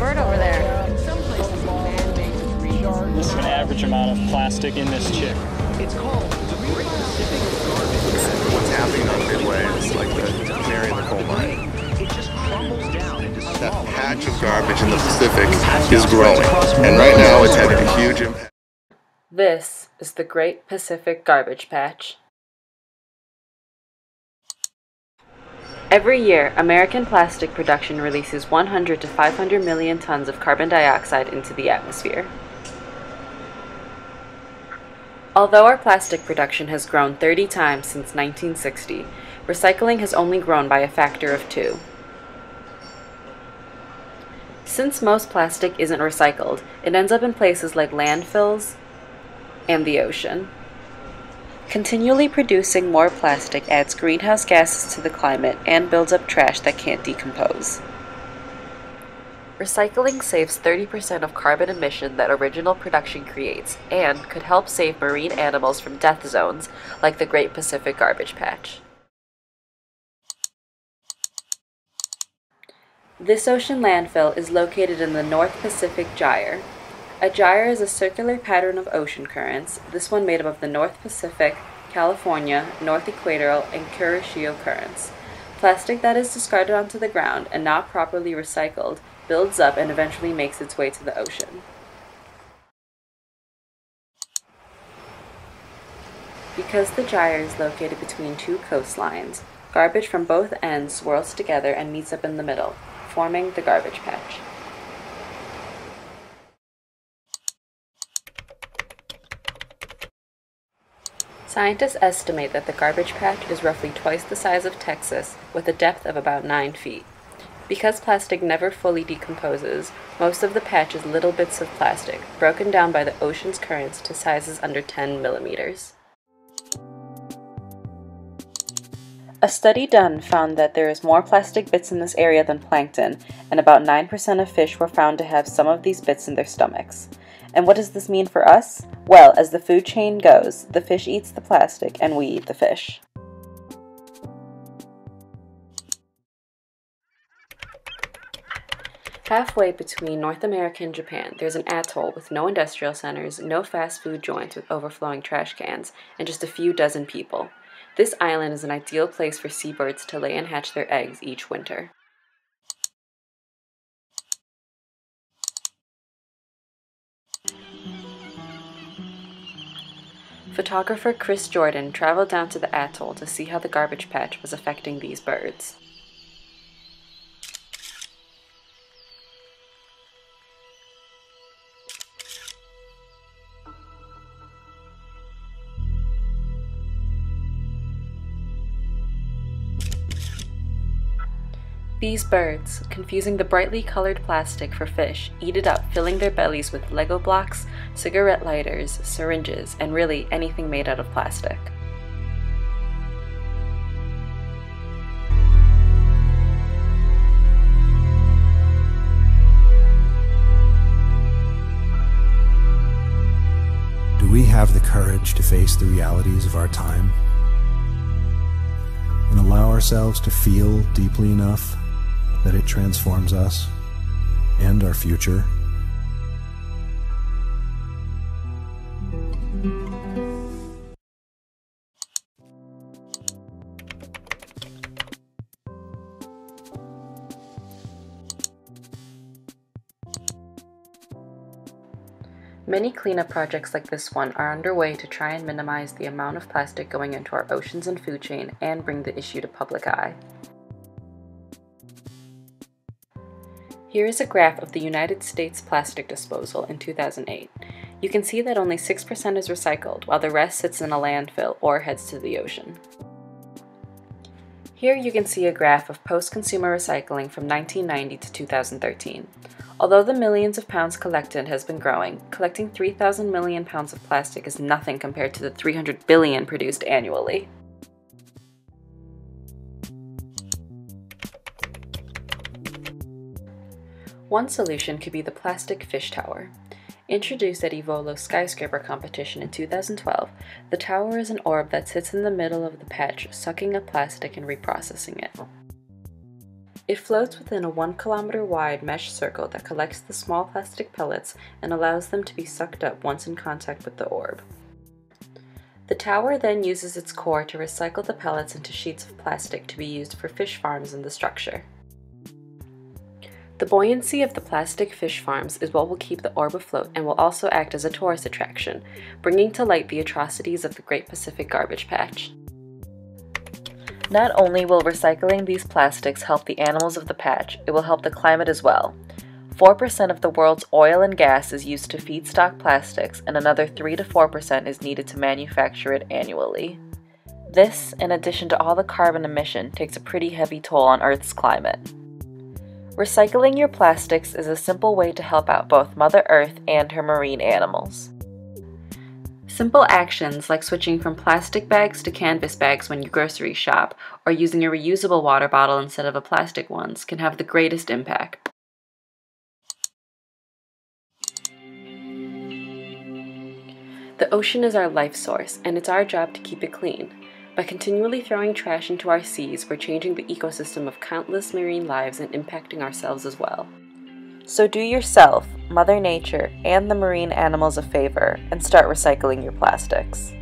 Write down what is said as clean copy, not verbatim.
bird over there. This is an average amount of plastic in this chip. It's called the Great Pacific Garbage. What's happening on Midway is like the canary in the coal mine. It just crumbles down into small. That patch of garbage in the Pacific is growing, and right now it's having a huge impact. This is the Great Pacific Garbage Patch. Every year, American plastic production releases 100 to 500 million tons of carbon dioxide into the atmosphere. Although our plastic production has grown 30 times since 1960, recycling has only grown by a factor of 2. Since most plastic isn't recycled, it ends up in places like landfills and the ocean. Continually producing more plastic adds greenhouse gases to the climate and builds up trash that can't decompose. Recycling saves 30% of carbon emission that original production creates and could help save marine animals from death zones like the Great Pacific Garbage Patch. This ocean landfill is located in the North Pacific Gyre. A gyre is a circular pattern of ocean currents, this one made up of the North Pacific, California, North Equatorial, and Kuroshio currents. Plastic that is discarded onto the ground and not properly recycled builds up and eventually makes its way to the ocean. Because the gyre is located between two coastlines, garbage from both ends swirls together and meets up in the middle, forming the garbage patch. Scientists estimate that the garbage patch is roughly twice the size of Texas, with a depth of about 9 feet. Because plastic never fully decomposes, most of the patch is little bits of plastic, broken down by the ocean's currents to sizes under 10 millimeters. A study done found that there is more plastic bits in this area than plankton, and about 9% of fish were found to have some of these bits in their stomachs. And what does this mean for us? Well, as the food chain goes, the fish eats the plastic and we eat the fish. Halfway between North America and Japan, there's an atoll with no industrial centers, no fast food joints with overflowing trash cans, and just a few dozen people. This island is an ideal place for seabirds to lay and hatch their eggs each winter. Photographer Chris Jordan traveled down to the atoll to see how the garbage patch was affecting these birds. These birds, confusing the brightly colored plastic for fish, eat it up, filling their bellies with Lego blocks, cigarette lighters, syringes, and really anything made out of plastic. Do we have the courage to face the realities of our time? In a allow ourselves to feel deeply enough that it transforms us and our future. Many cleanup projects like this one are underway to try and minimize the amount of plastic going into our oceans and food chain and bring the issue to public eye. Here is a graph of the United States plastic disposal in 2008. You can see that only 6% is recycled, while the rest sits in a landfill or heads to the ocean. Here you can see a graph of post-consumer recycling from 1990 to 2013. Although the millions of pounds collected has been growing, collecting 3,000 million pounds of plastic is nothing compared to the 300 billion produced annually. One solution could be the plastic fish tower. Introduced at Ivolo's skyscraper competition in 2012, the tower is an orb that sits in the middle of the patch, sucking up plastic and reprocessing it. It floats within a 1 kilometer wide mesh circle that collects the small plastic pellets and allows them to be sucked up once in contact with the orb. The tower then uses its core to recycle the pellets into sheets of plastic to be used for fish farms in the structure. The buoyancy of the plastic fish farms is what will keep the orb afloat and will also act as a tourist attraction, bringing to light the atrocities of the Great Pacific Garbage Patch. Not only will recycling these plastics help the animals of the patch, it will help the climate as well. 4% of the world's oil and gas is used to feedstock plastics, and another 3 to 4% is needed to manufacture it annually. This, in addition to all the carbon emission, takes a pretty heavy toll on Earth's climate. Recycling your plastics is a simple way to help out both Mother Earth and her marine animals. Simple actions like switching from plastic bags to canvas bags when you grocery shop, or using a reusable water bottle instead of a plastic one, can have the greatest impact. The ocean is our life source, and it's our job to keep it clean. By continually throwing trash into our seas, we're changing the ecosystem of countless marine lives and impacting ourselves as well. So do yourself, Mother Nature, and the marine animals a favor and start recycling your plastics.